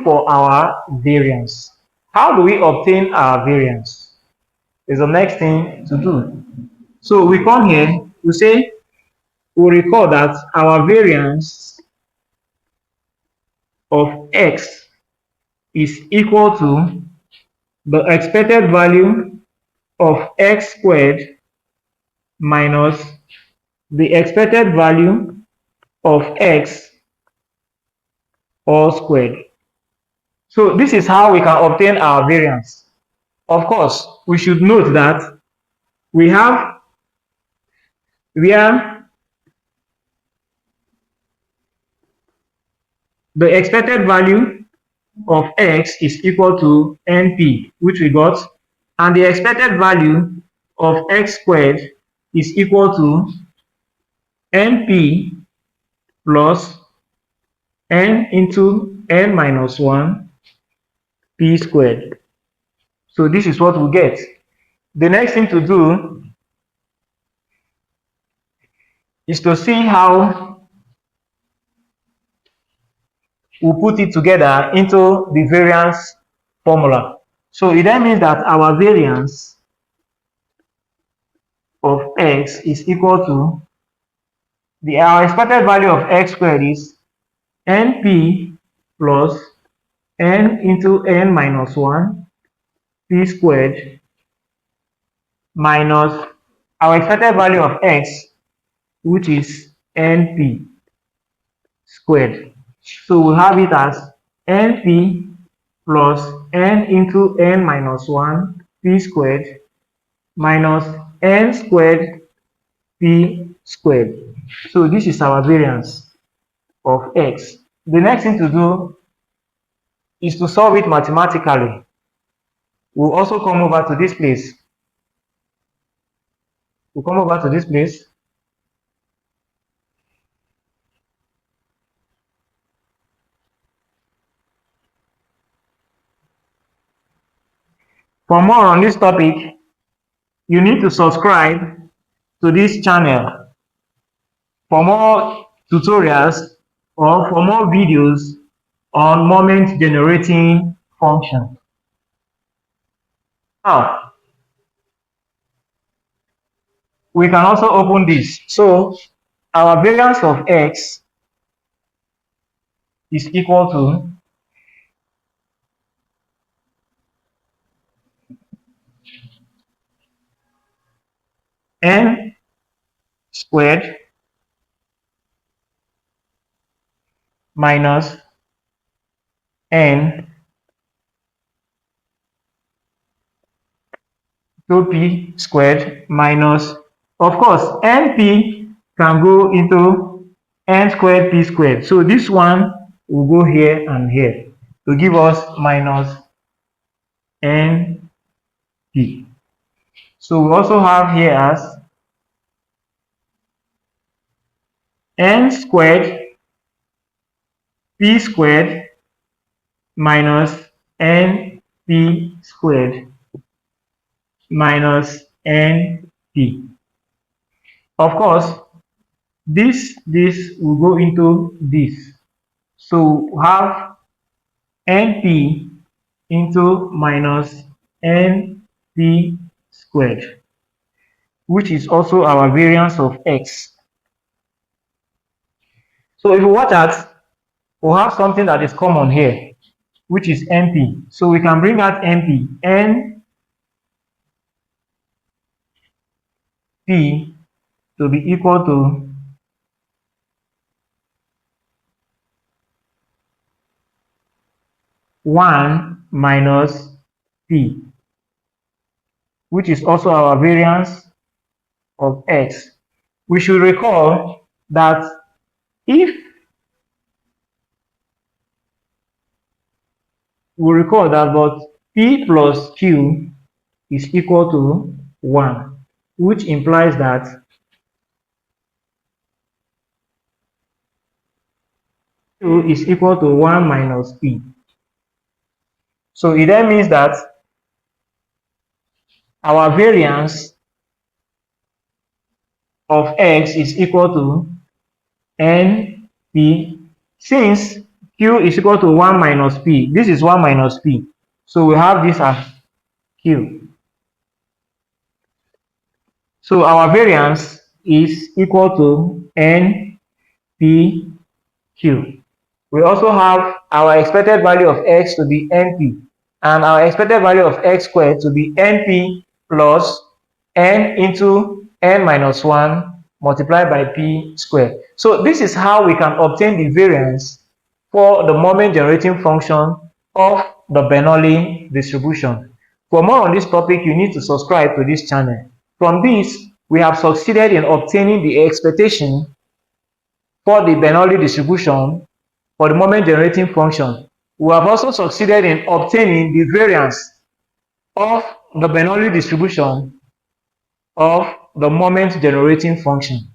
looking for our variance. How do we obtain our variance? Is the next thing to do. So we come here, we recall that our variance of x is equal to the expected value of x squared minus the expected value of x all squared. So this is how we can obtain our variance. Of course, we should note that we have where the expected value of x is equal to np, which we got, and the expected value of x squared is equal to np plus n into n minus 1 p squared. So this is what we get. The next thing to do is to see how we put it together into the variance formula. So it then means that our variance of x is equal to our expected value of x squared is np plus n into n minus 1 p squared minus our expected value of x, which is np squared. So we have it as np plus n into n minus 1 p squared minus n squared p squared. So this is our variance of x. The next thing to do is to solve it mathematically. We'll also come over to this place. We'll come over to this place. For more on this topic, you need to subscribe to this channel for more tutorials or for more videos on moment generating function. Now, we can also open this. So our variance of x is equal to n squared minus n 2p squared minus, of course, np can go into n squared p squared. So this one will go here and here to give us minus np. So we also have here as n squared p squared minus np squared minus np. Of course, this will go into this. So we have np into minus np squared, which is also our variance of x. So if you watch that, we'll have something that is common here, which is np. So we can bring out np, np to be equal to one minus p, which is also our variance of x. We should recall that if we recall that but p plus q is equal to 1, which implies that q is equal to 1 minus p. So it then means that our variance of x is equal to np, since Q is equal to 1 minus P. This is 1 minus P. So we have this as Q. So our variance is equal to N P Q. We also have our expected value of x to be NP and our expected value of x squared to be NP plus N into N minus 1 multiplied by P squared. So this is how we can obtain the variance for the moment generating function of the Bernoulli distribution. For more on this topic, you need to subscribe to this channel. From this, we have succeeded in obtaining the expectation for the Bernoulli distribution for the moment generating function. We have also succeeded in obtaining the variance of the Bernoulli distribution of the moment generating function.